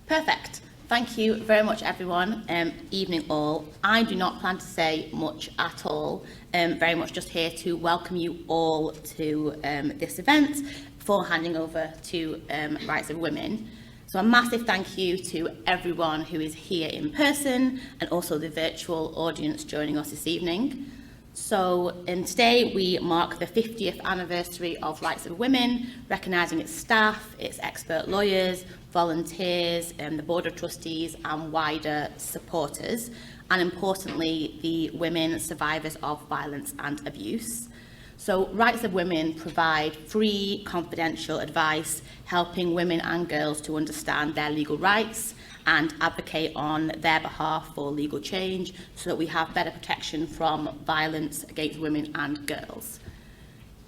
Perfect. Thank you very much, everyone. Evening all. I do not plan to say much at all. Very much just here to welcome you all to this event before handing over to Rights of Women. So a massive thank you to everyone who is here in person and also the virtual audience joining us this evening. So today we mark the 50th anniversary of Rights of Women, recognising its staff, its expert lawyers, volunteers, the Board of Trustees and wider supporters, and importantly the women survivors of violence and abuse. So Rights of Women provide free, confidential advice, helping women and girls to understand their legal rights and advocate on their behalf for legal change so that we have better protection from violence against women and girls.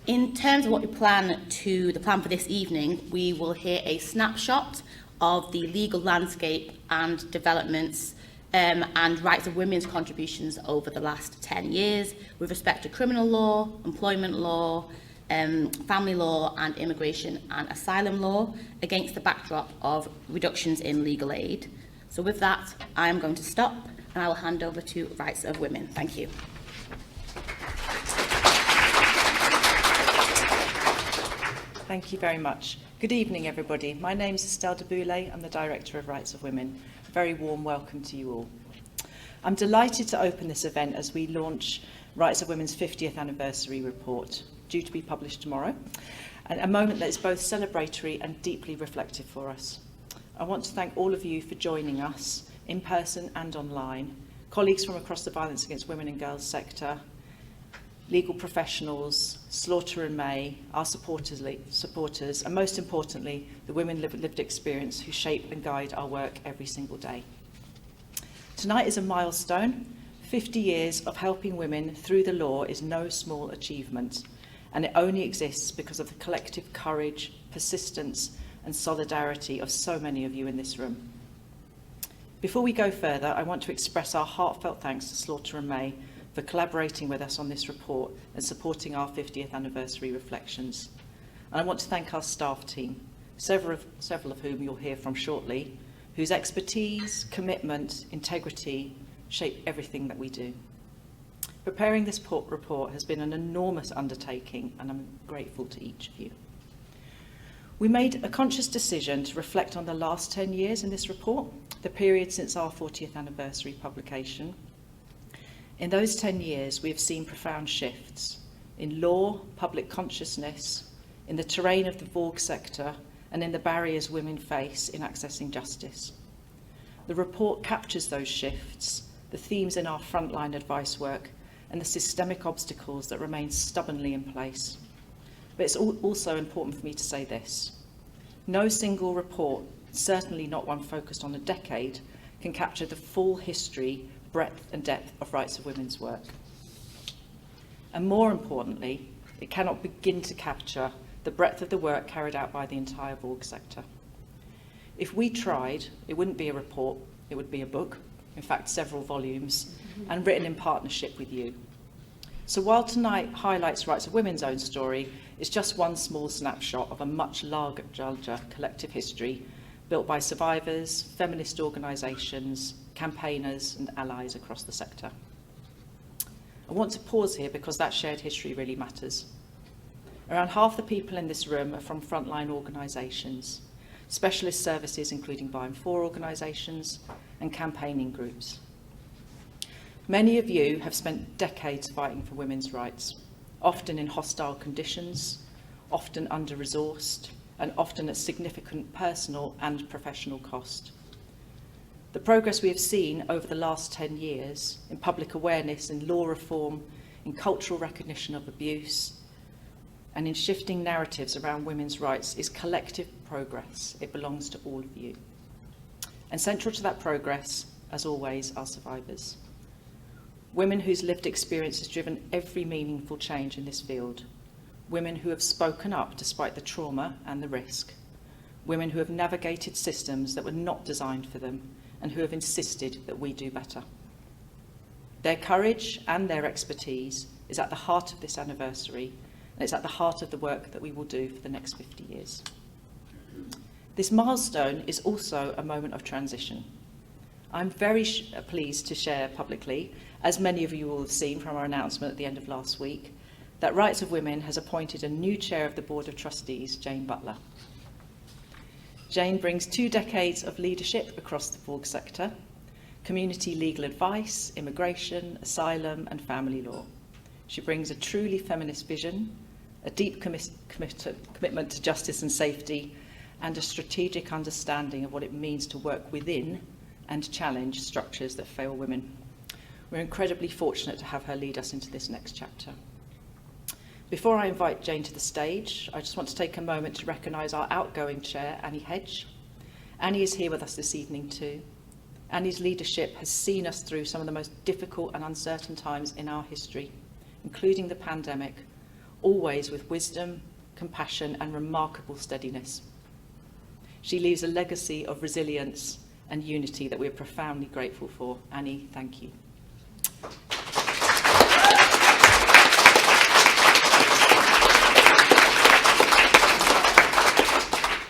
In terms of what we plan for this evening, we will hear a snapshot of the legal landscape and developments and Rights of Women's contributions over the last 10 years with respect to criminal law, employment law, family law and immigration and asylum law against the backdrop of reductions in legal aid. So with that, I am going to stop and I will hand over to Rights of Women. Thank you. Thank you very much. Good evening, everybody. My name is Estelle de Boulay. I'm the Director of Rights of Women. A very warm welcome to you all. I'm delighted to open this event as we launch Rights of Women's 50th anniversary report, due to be published tomorrow, and a moment that is both celebratory and deeply reflective for us. I want to thank all of you for joining us in person and online, colleagues from across the violence against women and girls sector, legal professionals, Slaughter and May, our supporters, and most importantly, the women lived experience who shape and guide our work every single day. Tonight is a milestone. 50 years of helping women through the law is no small achievement, and it only exists because of the collective courage, persistence, and solidarity of so many of you in this room. Before we go further, I want to express our heartfelt thanks to Slaughter and May for collaborating with us on this report and supporting our 50th anniversary reflections. And I want to thank our staff team, several of whom you'll hear from shortly, whose expertise, commitment, integrity shape everything that we do. Preparing this report has been an enormous undertaking, and I'm grateful to each of you. We made a conscious decision to reflect on the last 10 years in this report, the period since our 40th anniversary publication. In those 10 years, we have seen profound shifts in law, public consciousness, in the terrain of the Vogue sector, and in the barriers women face in accessing justice. The report captures those shifts, the themes in our frontline advice work, and the systemic obstacles that remain stubbornly in place. But it's also important for me to say this. No single report, certainly not one focused on a decade, can capture the full history, breadth and depth of Rights of Women's work. And more importantly, it cannot begin to capture the breadth of the work carried out by the entire Vogue sector. If we tried, it wouldn't be a report, it would be a book, in fact several volumes, and written in partnership with you. So while tonight highlights Rights of Women's own story, it's just one small snapshot of a much larger collective history built by survivors, feminist organisations, campaigners and allies across the sector. I want to pause here because that shared history really matters. Around half the people in this room are from frontline organisations, specialist services including by and for organisations and campaigning groups. Many of you have spent decades fighting for women's rights, often in hostile conditions, often under-resourced, and often at significant personal and professional cost. The progress we have seen over the last 10 years in public awareness, in law reform, in cultural recognition of abuse, and in shifting narratives around women's rights is collective progress. It belongs to all of you. And central to that progress, as always, are survivors. Women whose lived experience has driven every meaningful change in this field. Women who have spoken up despite the trauma and the risk. Women who have navigated systems that were not designed for them and who have insisted that we do better. Their courage and their expertise is at the heart of this anniversary, and it's at the heart of the work that we will do for the next 50 years. This milestone is also a moment of transition. I'm very pleased to share publicly, as many of you will have seen from our announcement at the end of last week, that Rights of Women has appointed a new chair of the Board of Trustees, Jane Butler. Jane brings 2 decades of leadership across the forg sector, community legal advice, immigration, asylum and family law. She brings a truly feminist vision, a deep commitment to justice and safety, and a strategic understanding of what it means to work within and challenge structures that fail women. We're incredibly fortunate to have her lead us into this next chapter. Before I invite Jane to the stage, I just want to take a moment to recognise our outgoing chair, Annie Hedge. Annie is here with us this evening too. Annie's leadership has seen us through some of the most difficult and uncertain times in our history, including the pandemic, always with wisdom, compassion and remarkable steadiness. She leaves a legacy of resilience and unity that we are profoundly grateful for. Annie, thank you.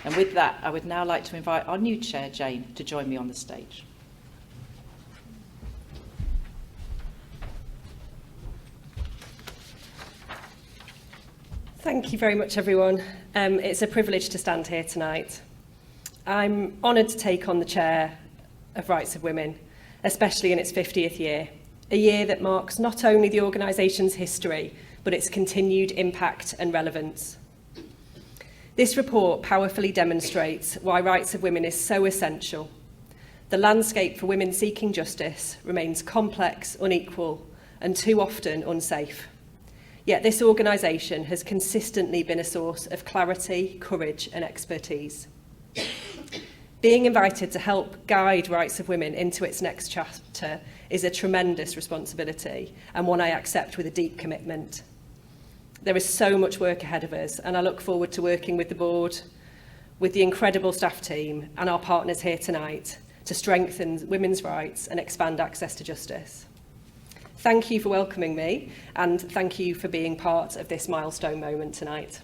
And with that, I would now like to invite our new chair, Jane, to join me on the stage. Thank you very much, everyone. It's a privilege to stand here tonight. I'm honoured to take on the chair of Rights of Women, especially in its 50th year, a year that marks not only the organisation's history, but its continued impact and relevance. This report powerfully demonstrates why Rights of Women is so essential. The landscape for women seeking justice remains complex, unequal, and too often unsafe. Yet this organisation has consistently been a source of clarity, courage and expertise. Being invited to help guide Rights of Women into its next chapter is a tremendous responsibility and one I accept with a deep commitment. There is so much work ahead of us and I look forward to working with the board, with the incredible staff team and our partners here tonight to strengthen women's rights and expand access to justice. Thank you for welcoming me and thank you for being part of this milestone moment tonight.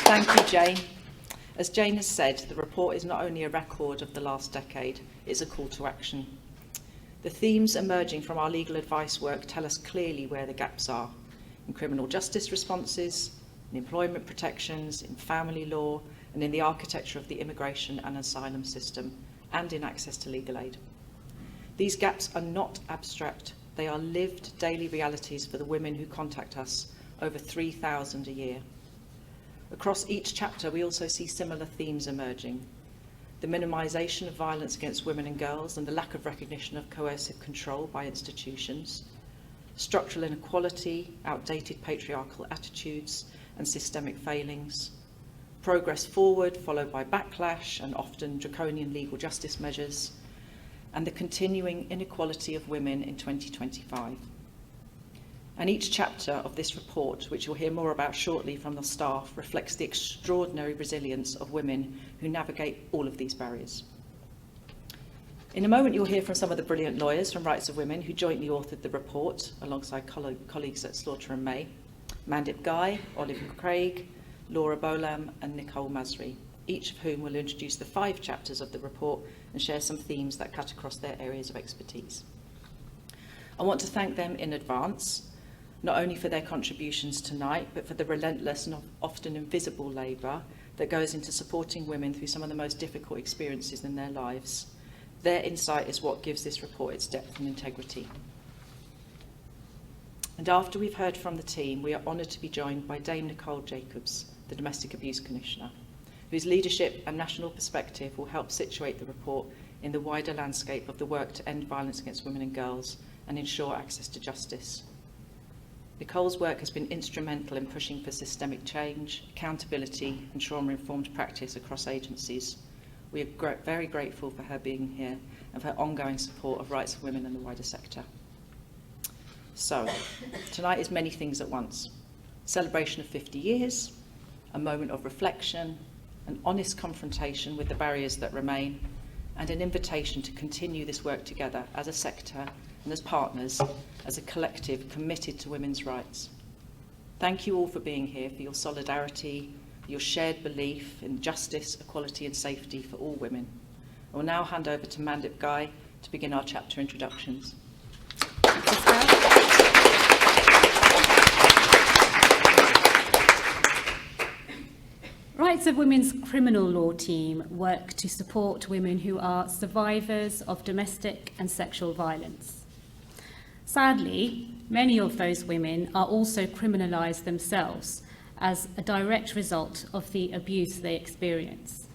Thank you, Jane. As Jane has said, the report is not only a record of the last decade, it's a call to action. The themes emerging from our legal advice work tell us clearly where the gaps are in criminal justice responses, in employment protections, in family law, and in the architecture of the immigration and asylum system, and in access to legal aid. These gaps are not abstract, they are lived daily realities for the women who contact us, over 3,000 a year. Across each chapter, we also see similar themes emerging. The minimisation of violence against women and girls and the lack of recognition of coercive control by institutions, structural inequality, outdated patriarchal attitudes and systemic failings, progress forward followed by backlash and often draconian legal justice measures, and the continuing inequality of women in 2025. And each chapter of this report, which you'll hear more about shortly from the staff, reflects the extraordinary resilience of women who navigate all of these barriers. In a moment, you'll hear from some of the brilliant lawyers from Rights of Women who jointly authored the report alongside colleagues at Slaughter and May, Mandip Guy, Olive Craig, Laura Bolam and Nicole Masri, each of whom will introduce the 5 chapters of the report and share some themes that cut across their areas of expertise. I want to thank them in advance, not only for their contributions tonight, but for the relentless and often invisible labour that goes into supporting women through some of the most difficult experiences in their lives. Their insight is what gives this report its depth and integrity. And after we've heard from the team, we are honoured to be joined by Dame Nicole Jacobs, the Domestic Abuse Commissioner, whose leadership and national perspective will help situate the report in the wider landscape of the work to end violence against women and girls and ensure access to justice. Nicole's work has been instrumental in pushing for systemic change, accountability and trauma-informed practice across agencies. We are very grateful for her being here and for her ongoing support of Rights of Women and the wider sector. So, tonight is many things at once. Celebration of 50 years, a moment of reflection, an honest confrontation with the barriers that remain, and an invitation to continue this work together as a sector and as partners, as a collective committed to women's rights. Thank you all for being here, for your solidarity, your shared belief in justice, equality and safety for all women. I will now hand over to Mandip Guy to begin our chapter introductions. Rights of Women's criminal law team work to support women who are survivors of domestic and sexual violence. Sadly, many of those women are also criminalised themselves as a direct result of the abuse they experience.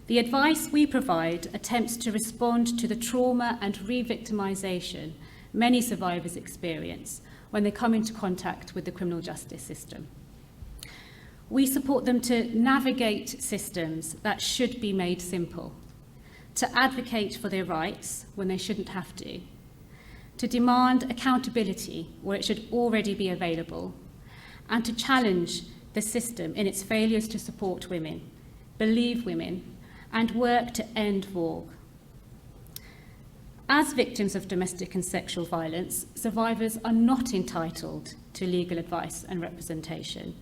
The advice we provide attempts to respond to the trauma and re-victimisation many survivors experience when they come into contact with the criminal justice system. We support them to navigate systems that should be made simple, to advocate for their rights when they shouldn't have to demand accountability where it should already be available, and to challenge the system in its failures to support women, believe women, and work to end VAUG. As victims of domestic and sexual violence, survivors are not entitled to legal advice and representation,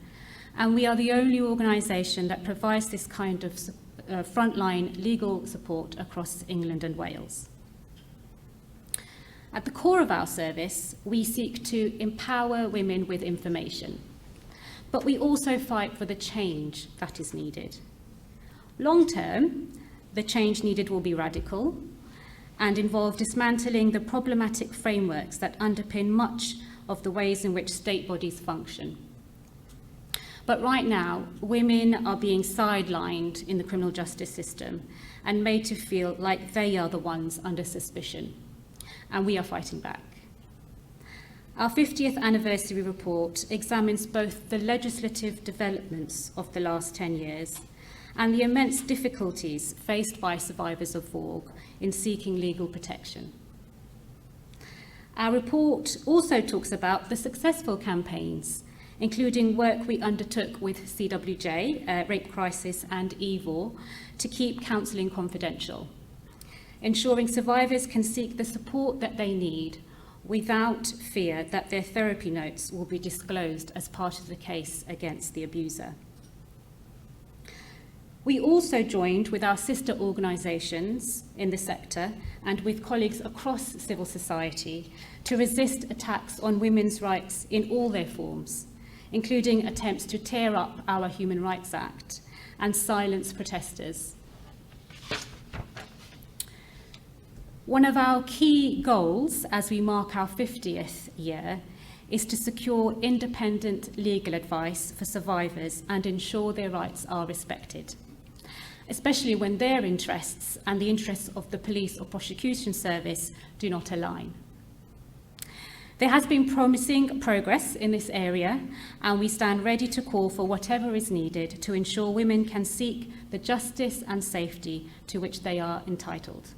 and we are the only organisation that provides this kind of frontline legal support across England and Wales. At the core of our service, we seek to empower women with information, but we also fight for the change that is needed. Long term, the change needed will be radical and involve dismantling the problematic frameworks that underpin much of the ways in which state bodies function. But right now, women are being sidelined in the criminal justice system and made to feel like they are the ones under suspicion. And we are fighting back. Our 50th anniversary report examines both the legislative developments of the last 10 years and the immense difficulties faced by survivors of VAUG in seeking legal protection. Our report also talks about the successful campaigns, including work we undertook with CWJ, Rape Crisis and EVAW, to keep counselling confidential, ensuring survivors can seek the support that they need without fear that their therapy notes will be disclosed as part of the case against the abuser. We also joined with our sister organisations in the sector and with colleagues across civil society to resist attacks on women's rights in all their forms, including attempts to tear up our Human Rights Act and silence protesters. One of our key goals as we mark our 50th year is to secure independent legal advice for survivors and ensure their rights are respected, especially when their interests and the interests of the police or prosecution service do not align. There has been promising progress in this area, and we stand ready to call for whatever is needed to ensure women can seek the justice and safety to which they are entitled.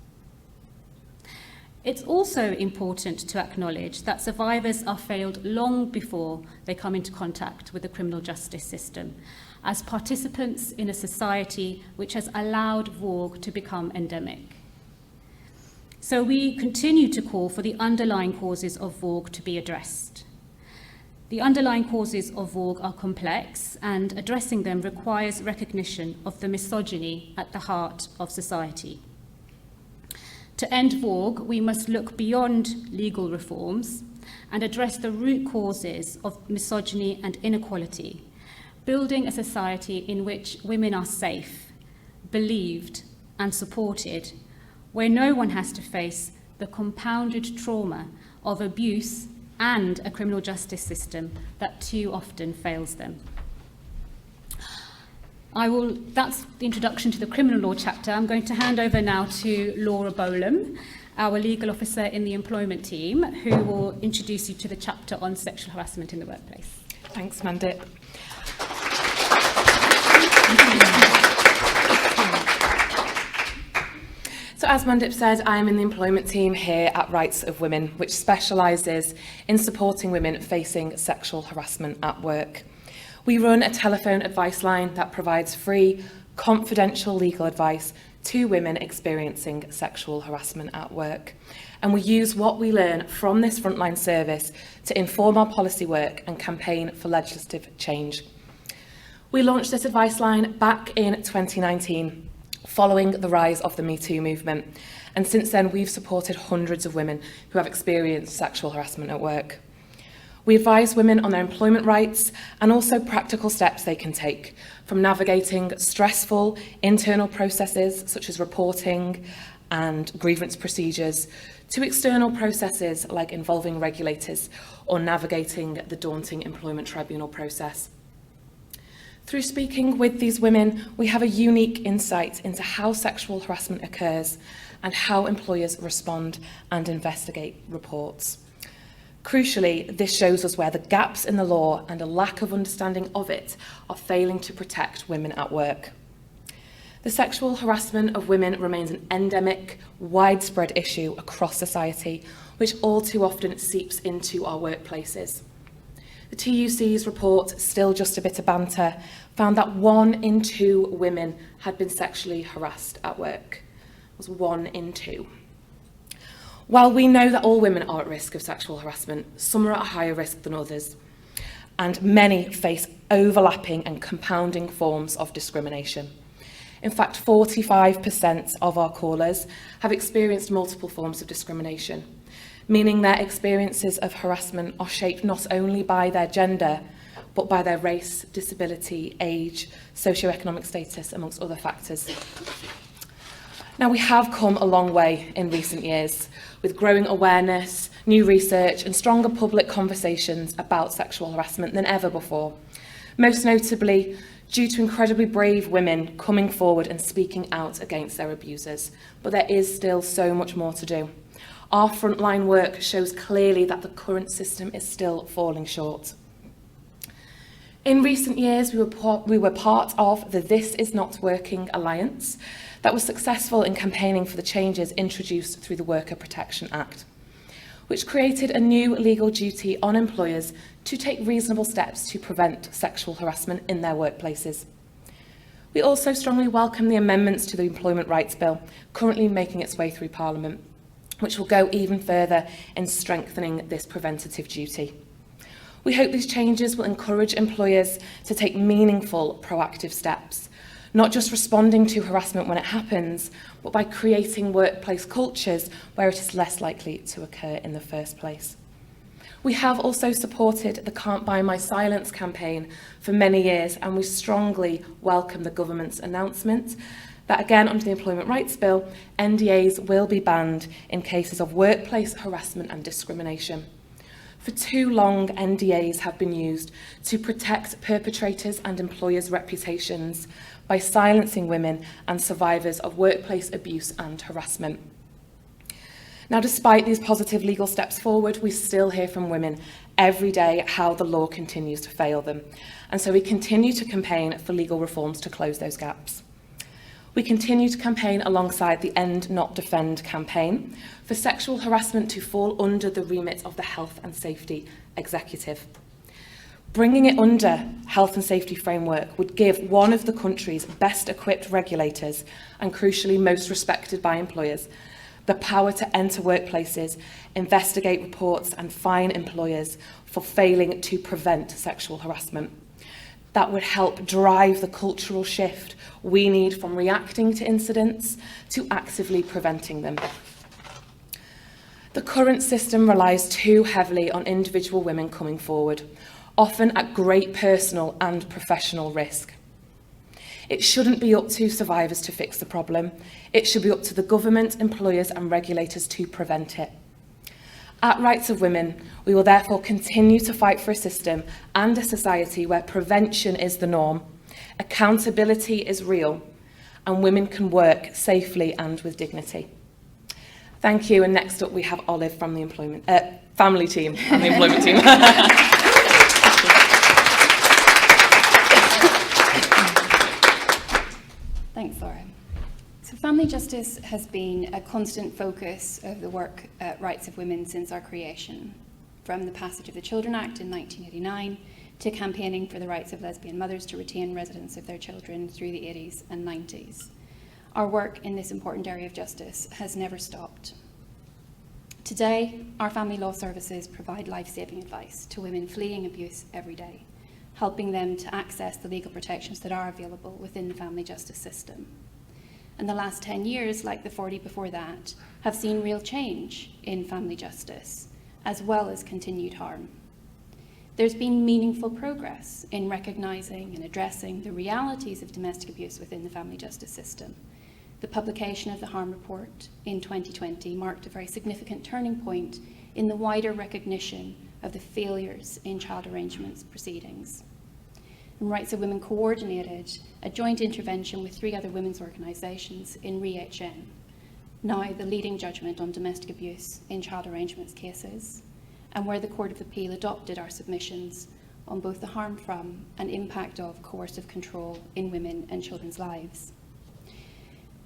It's also important to acknowledge that survivors are failed long before they come into contact with the criminal justice system, as participants in a society which has allowed VAUG to become endemic. So we continue to call for the underlying causes of VAUG to be addressed. The underlying causes of VAUG are complex, and addressing them requires recognition of the misogyny at the heart of society. To end VAUG, we must look beyond legal reforms and address the root causes of misogyny and inequality, building a society in which women are safe, believed, and supported, where no one has to face the compounded trauma of abuse and a criminal justice system that too often fails them. That's the introduction to the criminal law chapter. I'm going to hand over now to Laura Bolam, our legal officer in the employment team, who will introduce you to the chapter on sexual harassment in the workplace. Thanks, Mandip. So as Mandip said, I am in the employment team here at Rights of Women, which specialises in supporting women facing sexual harassment at work. We run a telephone advice line that provides free, confidential legal advice to women experiencing sexual harassment at work. and we use what we learn from this frontline service to inform our policy work and campaign for legislative change. We launched this advice line back in 2019, following the rise of the Me Too movement, and since then we've supported hundreds of women who have experienced sexual harassment at work. We advise women on their employment rights and also practical steps they can take, from navigating stressful internal processes such as reporting and grievance procedures to external processes like involving regulators or navigating the daunting employment tribunal process. Through speaking with these women, we have a unique insight into how sexual harassment occurs and how employers respond and investigate reports. Crucially, this shows us where the gaps in the law and a lack of understanding of it are failing to protect women at work. The sexual harassment of women remains an endemic, widespread issue across society, which all too often seeps into our workplaces. The TUC's report, Still Just a Bit of Banter, found that 1 in 2 women had been sexually harassed at work. It was 1 in 2. While we know that all women are at risk of sexual harassment, some are at a higher risk than others, and many face overlapping and compounding forms of discrimination. In fact, 45% of our callers have experienced multiple forms of discrimination, meaning their experiences of harassment are shaped not only by their gender, but by their race, disability, age, socioeconomic status, amongst other factors. Now, we have come a long way in recent years, with growing awareness, new research and stronger public conversations about sexual harassment than ever before. Most notably, due to incredibly brave women coming forward and speaking out against their abusers. But there is still so much more to do. Our frontline work shows clearly that the current system is still falling short. In recent years, we were part of the This Is Not Working Alliance that was successful in campaigning for the changes introduced through the Worker Protection Act, which created a new legal duty on employers to take reasonable steps to prevent sexual harassment in their workplaces. We also strongly welcome the amendments to the Employment Rights Bill, currently making its way through Parliament, which will go even further in strengthening this preventative duty. We hope these changes will encourage employers to take meaningful, proactive steps, not just responding to harassment when it happens, but by creating workplace cultures where it is less likely to occur in the first place. We have also supported the Can't Buy My Silence campaign for many years, and we strongly welcome the government's announcement that, again, under the Employment Rights Bill, NDAs will be banned in cases of workplace harassment and discrimination. For too long, NDAs have been used to protect perpetrators and employers' reputations by silencing women and survivors of workplace abuse and harassment. Now, despite these positive legal steps forward, we still hear from women every day how the law continues to fail them. And so we continue to campaign for legal reforms to close those gaps. We continue to campaign alongside the End Not Defend campaign for sexual harassment to fall under the remit of the Health and Safety Executive. Bringing it under health and safety framework would give one of the country's best equipped regulators, and crucially most respected by employers, the power to enter workplaces, investigate reports and fine employers for failing to prevent sexual harassment. That would help drive the cultural shift we need from reacting to incidents to actively preventing them. The current system relies too heavily on individual women coming forward, often at great personal and professional risk. It shouldn't be up to survivors to fix the problem. It should be up to the government, employers and regulators to prevent it. At Rights of Women, we will therefore continue to fight for a system and a society where prevention is the norm, accountability is real, and women can work safely and with dignity. Thank you, and next up we have Olive from the family team and the employment team. Thanks, Laura. So family justice has been a constant focus of the work at Rights of Women since our creation, from the passage of the Children Act in 1989 to campaigning for the rights of lesbian mothers to retain residence of their children through the 80s and 90s. Our work in this important area of justice has never stopped. Today, our family law services provide life-saving advice to women fleeing abuse every day, helping them to access the legal protections that are available within the family justice system. And the last 10 years, like the 40 before that, have seen real change in family justice, as well as continued harm. There's been meaningful progress in recognising and addressing the realities of domestic abuse within the family justice system. The publication of the Harm Report in 2020 marked a very significant turning point in the wider recognition of the failures in child arrangements proceedings. And Rights of Women coordinated a joint intervention with 3 other women's organisations in REHN, now the leading judgment on domestic abuse in child arrangements cases, and where the Court of Appeal adopted our submissions on both the harm from and impact of coercive control in women and children's lives.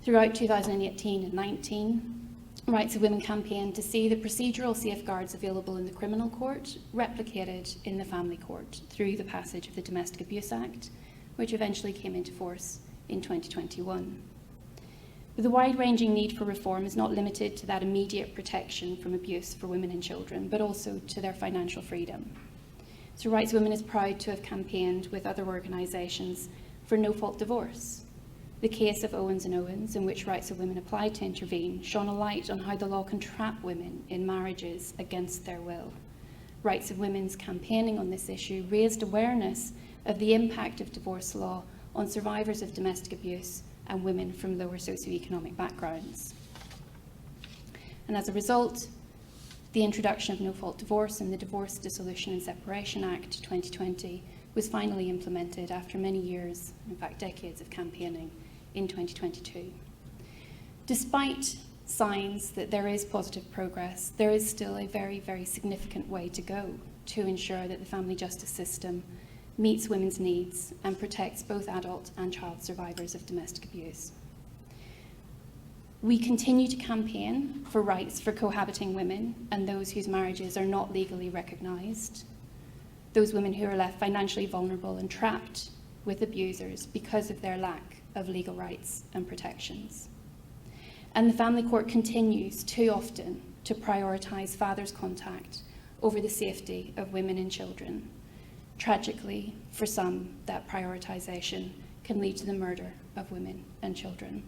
Throughout 2018 and 19, Rights of Women campaigned to see the procedural safeguards available in the criminal court replicated in the family court through the passage of the Domestic Abuse Act, which eventually came into force in 2021. But the wide-ranging need for reform is not limited to that immediate protection from abuse for women and children, but also to their financial freedom. So Rights of Women is proud to have campaigned with other organisations for no-fault divorce. The case of Owens and Owens, in which Rights of Women applied to intervene, shone a light on how the law can trap women in marriages against their will. Rights of Women's campaigning on this issue raised awareness of the impact of divorce law on survivors of domestic abuse and women from lower socioeconomic backgrounds. And as a result, the introduction of no-fault divorce and the Divorce, Dissolution and Separation Act 2020 was finally implemented after many years, in fact decades of campaigning, in 2022. Despite signs that there is positive progress, there is still a very, very significant way to go to ensure that the family justice system meets women's needs and protects both adult and child survivors of domestic abuse. We continue to campaign for rights for cohabiting women and those whose marriages are not legally recognised, those women who are left financially vulnerable and trapped with abusers because of their lack of legal rights and protections. And the family court continues too often to prioritise father's contact over the safety of women and children. Tragically, for some, that prioritisation can lead to the murder of women and children.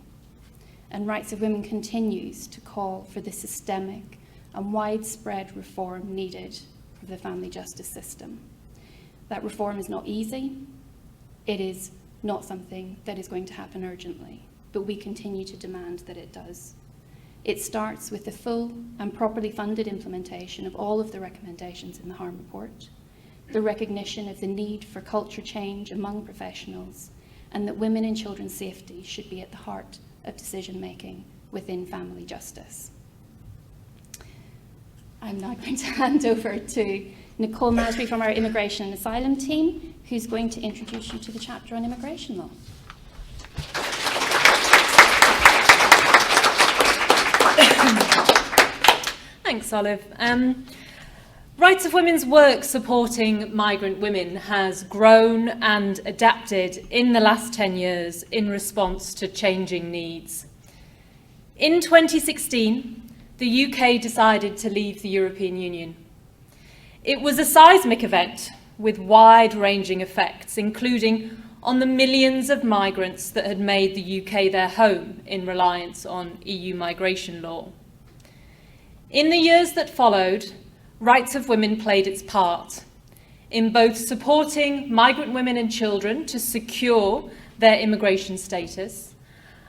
And Rights of Women continues to call for the systemic and widespread reform needed for the family justice system. That reform is not easy. It is not something that is going to happen urgently, but we continue to demand that it does. It starts with the full and properly funded implementation of all of the recommendations in the Harm Report, the recognition of the need for culture change among professionals, and that women and children's safety should be at the heart of decision-making within family justice. I'm now going to hand over to Nicole Masbury from our Immigration and Asylum team, who's going to introduce you to the chapter on immigration law. Thanks, Olive. Rights of Women's work supporting migrant women has grown and adapted in the last 10 years in response to changing needs. In 2016, the UK decided to leave the European Union. It was a seismic event with wide-ranging effects, including on the millions of migrants that had made the UK their home in reliance on EU migration law. In the years that followed, Rights of Women played its part in both supporting migrant women and children to secure their immigration status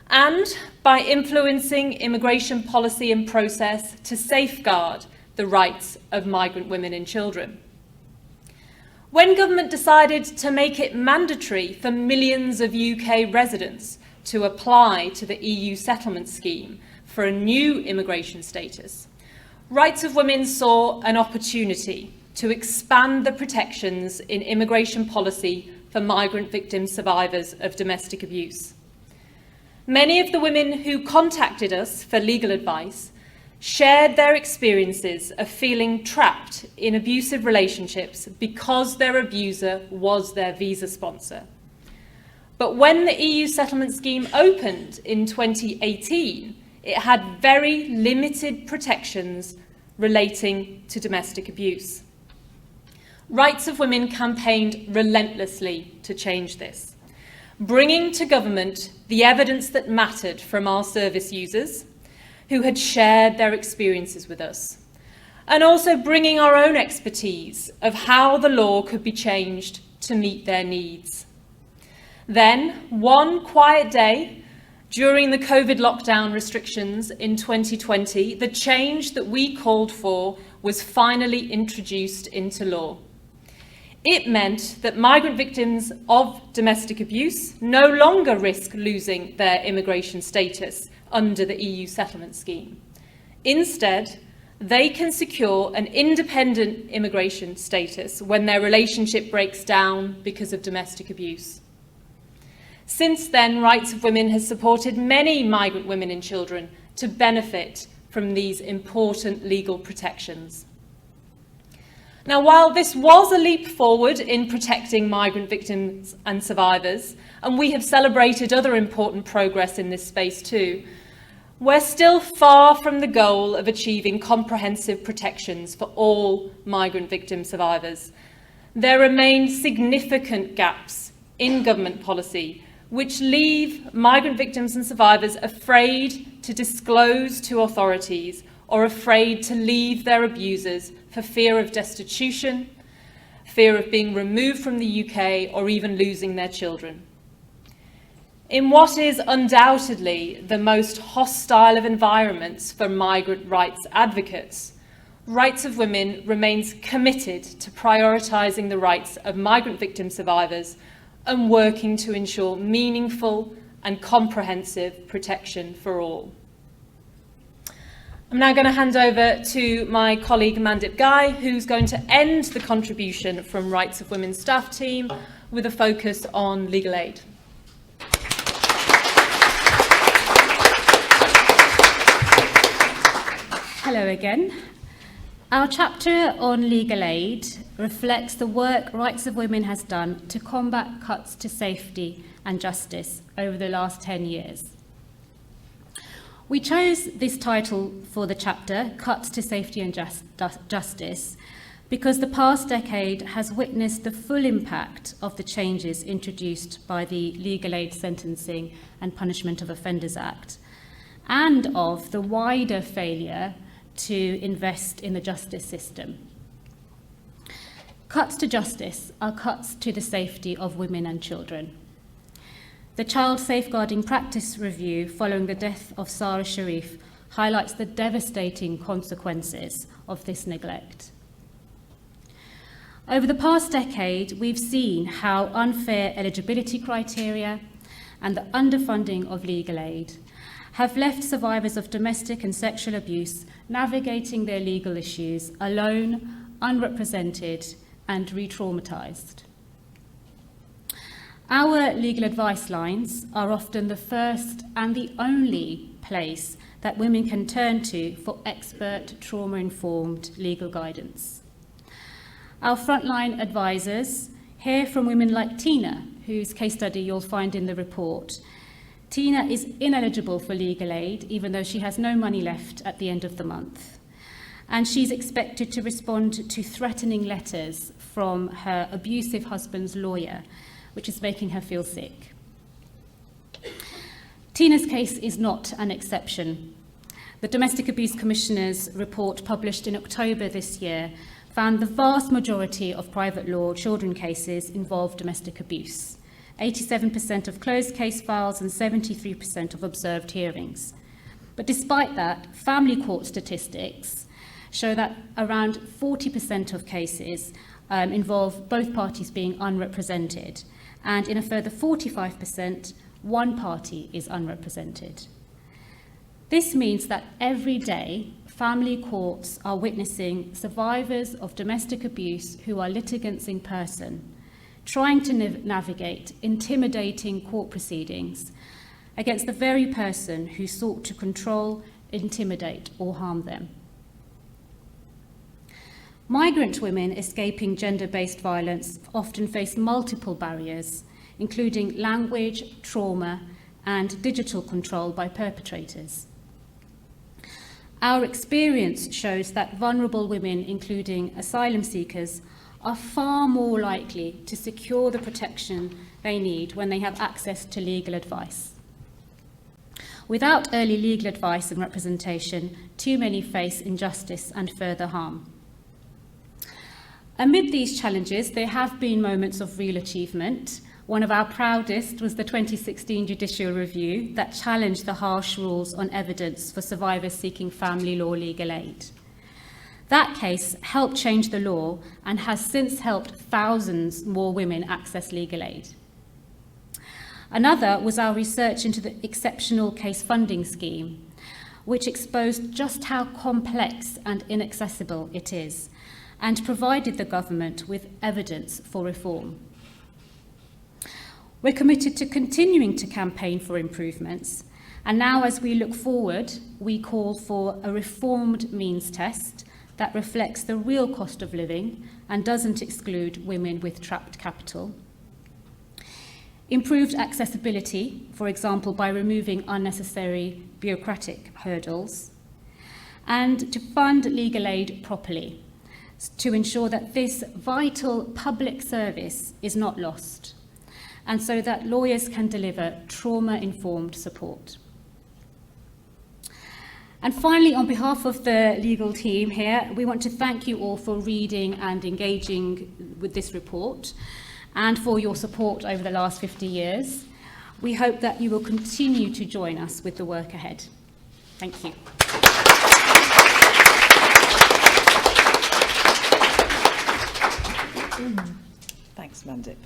and by influencing immigration policy and process to safeguard the rights of migrant women and children. When government decided to make it mandatory for millions of UK residents to apply to the EU settlement scheme for a new immigration status, Rights of Women saw an opportunity to expand the protections in immigration policy for migrant victim survivors of domestic abuse. Many of the women who contacted us for legal advice shared their experiences of feeling trapped in abusive relationships because their abuser was their visa sponsor. But when the EU settlement scheme opened in 2018, it had very limited protections relating to domestic abuse. Rights of Women campaigned relentlessly to change this, bringing to government the evidence that mattered from our service users who had shared their experiences with us, and also bringing our own expertise of how the law could be changed to meet their needs. Then, one quiet day during the COVID lockdown restrictions in 2020, the change that we called for was finally introduced into law. It meant that migrant victims of domestic abuse no longer risk losing their immigration status under the EU settlement scheme. Instead, they can secure an independent immigration status when their relationship breaks down because of domestic abuse. Since then, Rights of Women has supported many migrant women and children to benefit from these important legal protections. Now, while this was a leap forward in protecting migrant victims and survivors, and we have celebrated other important progress in this space too, we're still far from the goal of achieving comprehensive protections for all migrant victim survivors. There remain significant gaps in government policy which leave migrant victims and survivors afraid to disclose to authorities or afraid to leave their abusers for fear of destitution, fear of being removed from the UK, or even losing their children. In what is undoubtedly the most hostile of environments for migrant rights advocates, Rights of Women remains committed to prioritising the rights of migrant victim survivors and working to ensure meaningful and comprehensive protection for all. I'm now going to hand over to my colleague Mandip Guy, who's going to end the contribution from Rights of Women staff team with a focus on legal aid. Hello again. Our chapter on legal aid reflects the work Rights of Women has done to combat cuts to safety and justice over the last 10 years. We chose this title for the chapter, Cuts to Safety and Justice, because the past decade has witnessed the full impact of the changes introduced by the Legal Aid Sentencing and Punishment of Offenders Act, and of the wider failure to invest in the justice system. Cuts to justice are cuts to the safety of women and children. The Child Safeguarding Practice Review following the death of Sarah Sharif highlights the devastating consequences of this neglect. Over the past decade, we've seen how unfair eligibility criteria and the underfunding of legal aid have left survivors of domestic and sexual abuse navigating their legal issues alone, unrepresented, and re-traumatised. Our legal advice lines are often the first and the only place that women can turn to for expert, trauma-informed legal guidance. Our frontline advisors hear from women like Tina, whose case study you'll find in the report. Tina is ineligible for legal aid, even though she has no money left at the end of the month. And she's expected to respond to threatening letters from her abusive husband's lawyer, which is making her feel sick. Tina's case is not an exception. The Domestic Abuse Commissioner's report published in October this year found the vast majority of private law children cases involve domestic abuse. 87% of closed case files and 73% of observed hearings. But despite that, family court statistics show that around 40% of cases involve both parties being unrepresented, and in a further 45%, one party is unrepresented. This means that every day, family courts are witnessing survivors of domestic abuse who are litigants in person, trying to navigate intimidating court proceedings against the very person who sought to control, intimidate, or harm them. Migrant women escaping gender-based violence often face multiple barriers, including language, trauma, and digital control by perpetrators. Our experience shows that vulnerable women, including asylum seekers, are far more likely to secure the protection they need when they have access to legal advice. Without early legal advice and representation, too many face injustice and further harm. Amid these challenges, there have been moments of real achievement. One of our proudest was the 2016 judicial review that challenged the harsh rules on evidence for survivors seeking family law legal aid. That case helped change the law and has since helped thousands more women access legal aid. Another was our research into the exceptional case funding scheme, which exposed just how complex and inaccessible it is and provided the government with evidence for reform. We're committed to continuing to campaign for improvements, and now as we look forward, we call for a reformed means test that reflects the real cost of living and doesn't exclude women with trapped capital. Improved accessibility, for example, by removing unnecessary bureaucratic hurdles, and to fund legal aid properly to ensure that this vital public service is not lost, and so that lawyers can deliver trauma-informed support. And finally, on behalf of the legal team here, we want to thank you all for reading and engaging with this report and for your support over the last 50 years. We hope that you will continue to join us with the work ahead. Thank you. Thanks, Mandip.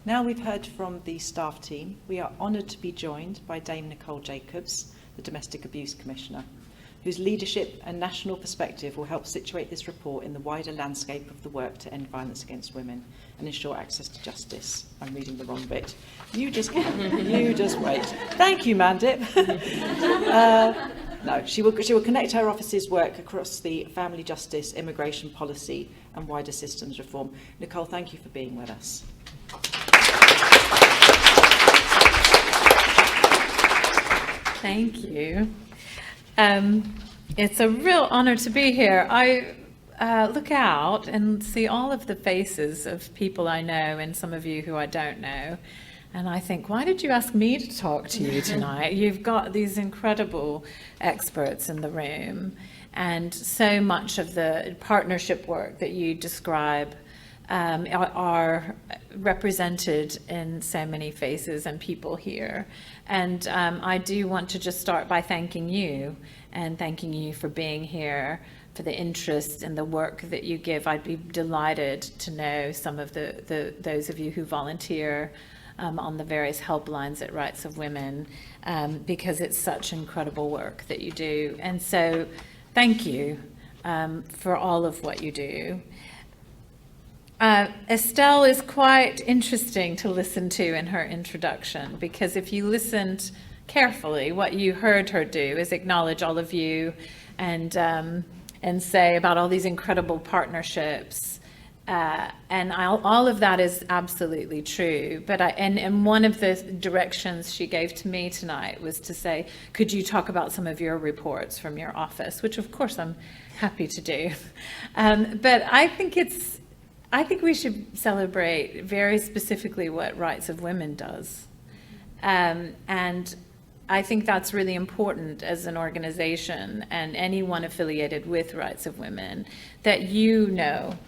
Now we've heard from the staff team, we are honoured to be joined by Dame Nicole Jacobs, the Domestic Abuse Commissioner, whose leadership and national perspective will help situate this report in the wider landscape of the work to end violence against women and ensure access to justice. I'm reading the wrong bit. You just wait. Thank you, Mandip. No, she will connect her office's work across the family justice, immigration policy and wider systems reform. Nicole, thank you for being with us. Thank you. It's a real honor to be here. I look out and see all of the faces of people I know and some of you who I don't know. And I think, why did you ask me to talk to you tonight? You've got these incredible experts in the room, and so much of the partnership work that you describe are represented in so many faces and people here. And I do want to just start by thanking you and thanking you for being here, for the interest and the work that you give. I'd be delighted to know some of those of you who volunteer on the various helplines at Rights of Women, because it's such incredible work that you do. And so thank you for all of what you do. Estelle is quite interesting to listen to in her introduction, because if you listened carefully, what you heard her do is acknowledge all of you and say about all these incredible partnerships. And all of that is absolutely true. But and one of the directions she gave to me tonight was to say, could you talk about some of your reports from your office, which of course I'm happy to do. But I think we should celebrate very specifically what Rights of Women does. And I think that's really important as an organization and anyone affiliated with Rights of Women, that you know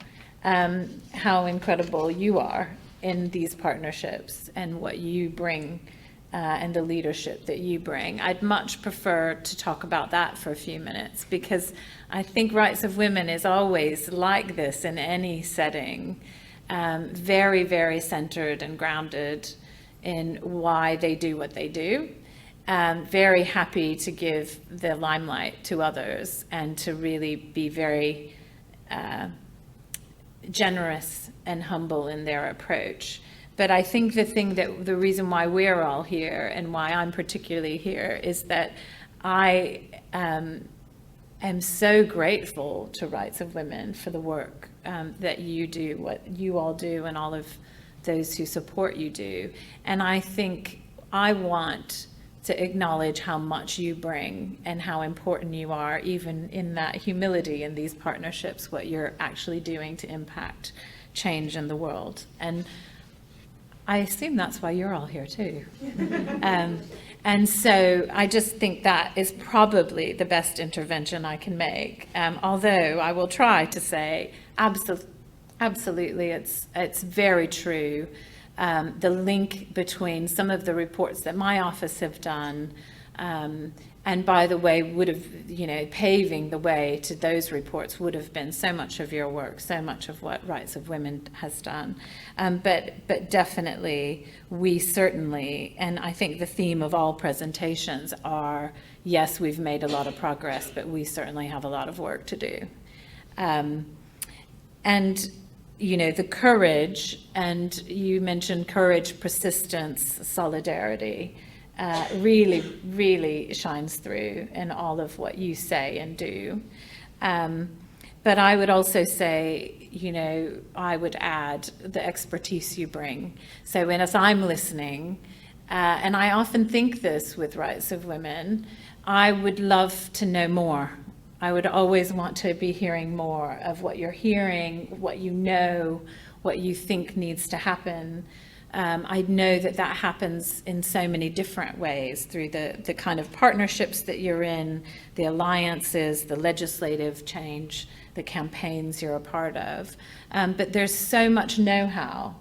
how incredible you are in these partnerships and what you bring and the leadership that you bring. I'd much prefer to talk about that for a few minutes, because I think Rights of Women is always like this in any setting, very, very centered and grounded in why they do what they do. Very happy to give the limelight to others and to really be very generous and humble in their approach. But I think the reason why we're all here and why I'm particularly here is that I am so grateful to Rights of Women for the work that you do, what you all do, and all of those who support you do. And I think I want to acknowledge how much you bring and how important you are, even in that humility in these partnerships, what you're actually doing to impact change in the world. And I assume that's why you're all here too. And so I just think that is probably the best intervention I can make. Although I will try to say, absolutely, it's very true. The link between some of the reports that my office have done, and by the way, would have, paving the way to those reports would have been so much of your work, so much of what Rights of Women has done. But definitely, we certainly, and I think the theme of all presentations are, yes, we've made a lot of progress, but we certainly have a lot of work to do. And the courage, and you mentioned courage, persistence, solidarity, really, really shines through in all of what you say and do. But I would also say, I would add the expertise you bring. So as I'm listening, and I often think this with Rights of Women, I would love to know more. I would always want to be hearing more of what you're hearing, what you know, what you think needs to happen. I know that happens in so many different ways through the kind of partnerships that you're in, the alliances, the legislative change, the campaigns you're a part of. But there's so much know-how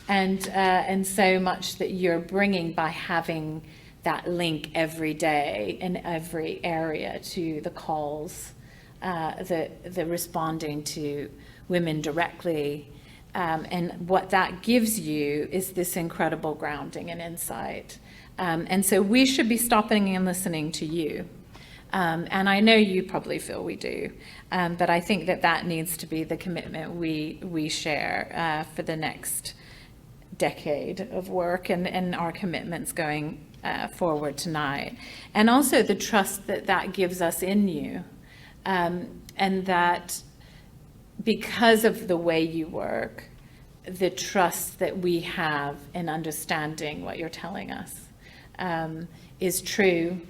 and so much that you're bringing by having that link every day in every area to the calls, the responding to women directly. And what that gives you is this incredible grounding and insight. And so we should be stopping and listening to you. And I know you probably feel we do, but I think that needs to be the commitment we share for the next decade of work and our commitments going forward tonight. And also the trust that gives us in you, and that because of the way you work, the trust that we have in understanding what you're telling us is true,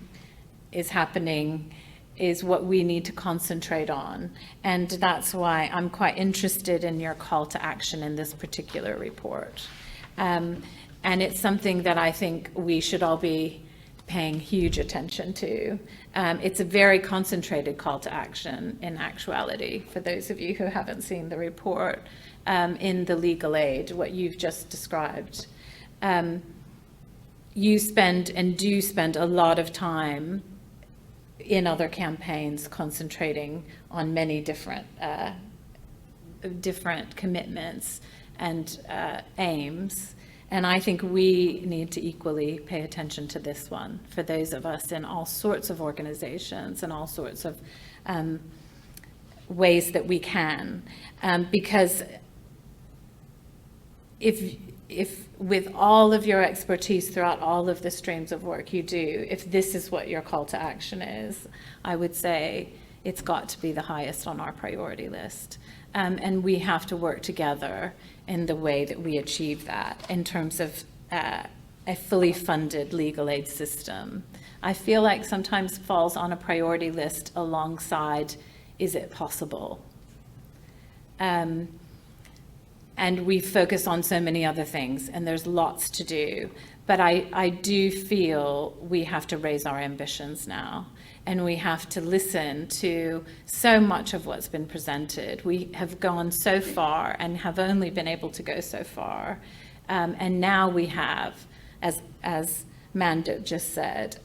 is happening, is what we need to concentrate on. And that's why I'm quite interested in your call to action in this particular report. And it's something that I think we should all be paying huge attention to. It's a very concentrated call to action in actuality, for those of you who haven't seen the report, in the legal aid, what you've just described. You spend and do spend a lot of time in other campaigns concentrating on many different commitments and aims. And I think we need to equally pay attention to this one for those of us in all sorts of organizations and all sorts of ways that we can. Because if with all of your expertise throughout all of the streams of work you do, if this is what your call to action is, I would say it's got to be the highest on our priority list. And we have to work together in the way that we achieve that in terms of a fully funded legal aid system. I feel like sometimes falls on a priority list alongside, is it possible? And we focus on so many other things, and there's lots to do. But I do feel we have to raise our ambitions now, and we have to listen to so much of what's been presented. We have gone so far and have only been able to go so far. And now we have, as Manda just said,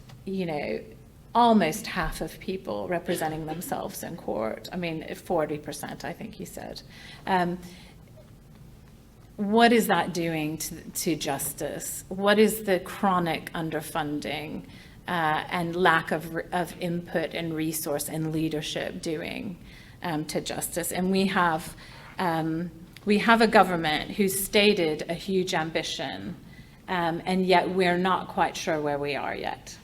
almost half of people representing themselves in court. I mean, 40%, I think he said. What is that doing to justice? What is the chronic underfunding and lack of input and resource and leadership doing to justice? And we have a government who's stated a huge ambition, and yet we're not quite sure where we are yet.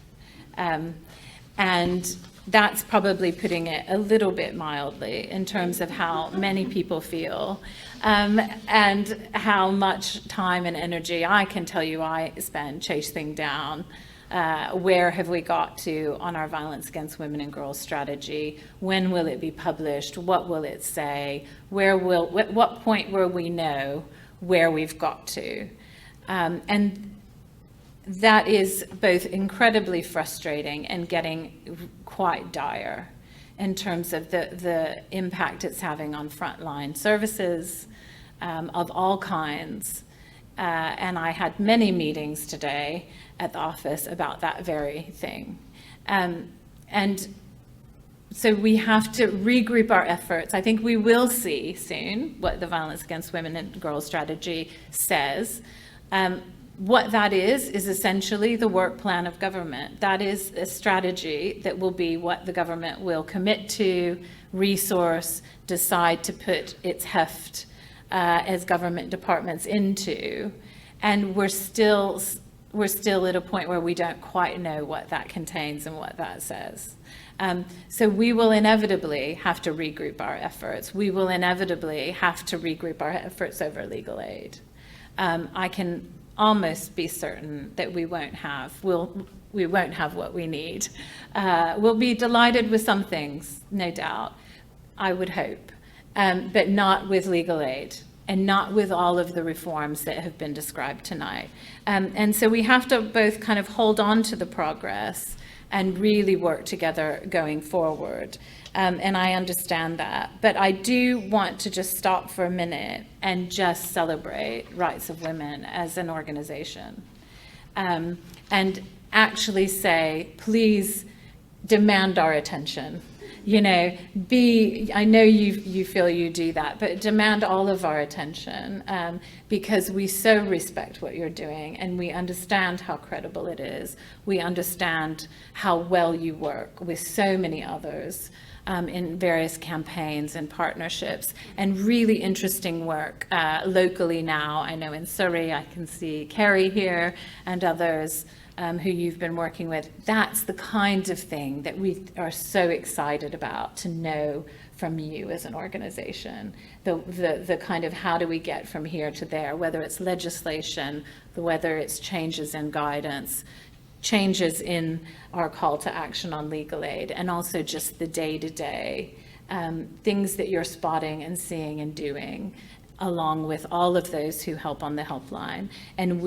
And that's probably putting it a little bit mildly in terms of how many people feel, and how much time and energy I can tell you I spend chasing down Where have we got to on our violence against women and girls strategy? When will it be published? What will it say? What point will we know where we've got to? And that is both incredibly frustrating and getting quite dire in terms of the impact it's having on frontline services of all kinds. And I had many meetings today at the office about that very thing. And so we have to regroup our efforts. I think we will see soon what the Violence Against Women and Girls strategy says. What that is essentially the work plan of government. That is a strategy that will be what the government will commit to, resource, decide to put its heft as government departments into. And we're still at a point where we don't quite know what that contains and what that says. So we will inevitably have to regroup our efforts. We will inevitably have to regroup our efforts over legal aid. I can almost be certain that we won't have what we need. We'll be delighted with some things, no doubt, I would hope, but not with legal aid and not with all of the reforms that have been described tonight. And so we have to both kind of hold on to the progress and really work together going forward. And I understand that. But I do want to just stop for a minute and just celebrate Rights of Women as an organization. And actually say, please demand our attention. You know, I know you feel you do that, but demand all of our attention because we so respect what you're doing and we understand how credible it is. We understand how well you work with so many others in various campaigns and partnerships, and really interesting work locally now. I know in Surrey, I can see Kerry here and others who you've been working with. That's the kind of thing that we are so excited about to know from you as an organization. The kind of how do we get from here to there, whether it's legislation, whether it's changes in guidance, changes in our call to action on legal aid, and also just the day-to-day things that you're spotting and seeing and doing, along with all of those who help on the helpline. And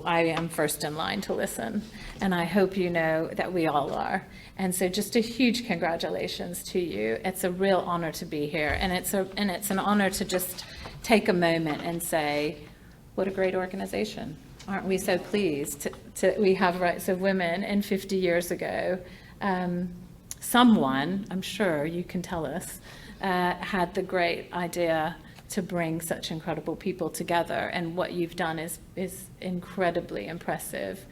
I am first in line to listen, and I hope you know that we all are. And so just a huge congratulations to you. It's a real honor to be here, and it's an honor to just take a moment and say, what a great organization. Aren't we so pleased we have Rights of Women, and 50 years ago, someone, I'm sure you can tell us, had the great idea to bring such incredible people together, and what you've done is incredibly impressive.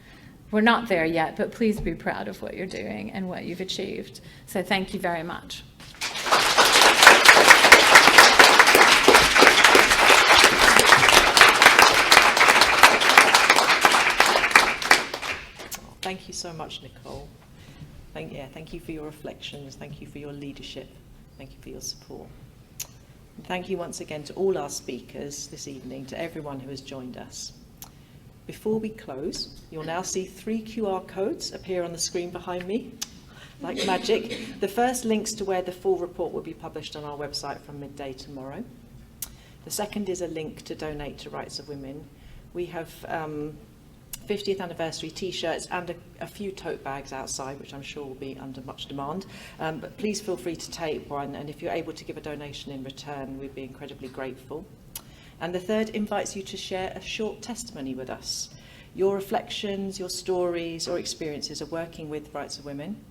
We're not there yet, but please be proud of what you're doing and what you've achieved. So thank you very much. Thank you so much, Nicole. Thank you for your reflections. Thank you for your leadership. Thank you for your support. And thank you once again to all our speakers this evening, to everyone who has joined us. Before we close, you'll now see 3 QR codes appear on the screen behind me, like magic. The first links to where the full report will be published on our website from midday tomorrow. The second is a link to donate to Rights of Women. We have 50th anniversary t-shirts and a few tote bags outside, which I'm sure will be under much demand. But please feel free to take one, and if you're able to give a donation in return, we'd be incredibly grateful. And the third invites you to share a short testimony with us. Your reflections, your stories or experiences of working with Rights of Women.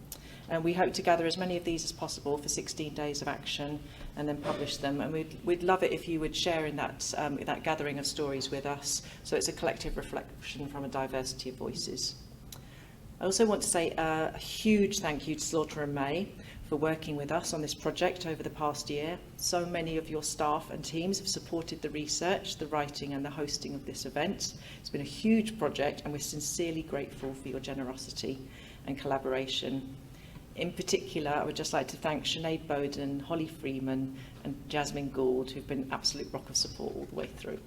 And we hope to gather as many of these as possible for 16 days of action and then publish them. And we'd love it if you would share in that gathering of stories with us, so it's a collective reflection from a diversity of voices. I also want to say a huge thank you to Slaughter and May for working with us on this project over the past year. So many of your staff and teams have supported the research, the writing and the hosting of this event. It's been a huge project, and we're sincerely grateful for your generosity and collaboration. In particular, I would just like to thank Sinead Bowden, Holly Freeman and Jasmine Gould, who've been an absolute rock of support all the way through.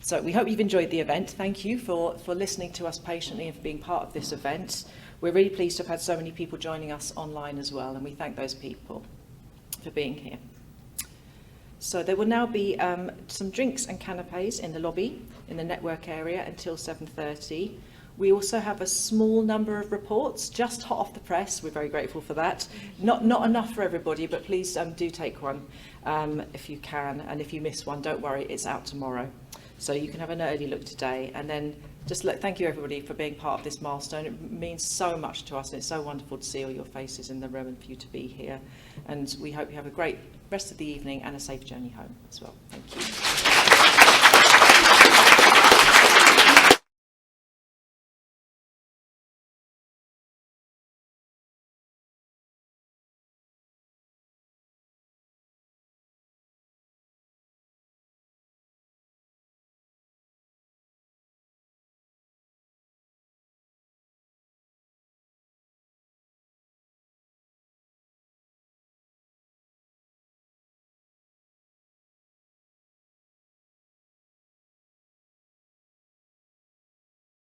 So we hope you've enjoyed the event. Thank you for listening to us patiently and for being part of this event. We're really pleased to have had so many people joining us online as well, and we thank those people for being here. So there will now be some drinks and canapes in the lobby in the network area until 7:30. We also have a small number of reports, just hot off the press. We're very grateful for that. Not enough for everybody, but please do take one if you can. And if you miss one, don't worry, it's out tomorrow. So you can have an early look today. And then just thank you everybody for being part of this milestone. It means so much to us, and it's so wonderful to see all your faces in the room and for you to be here. And we hope you have a great rest of the evening and a safe journey home as well. Thank you.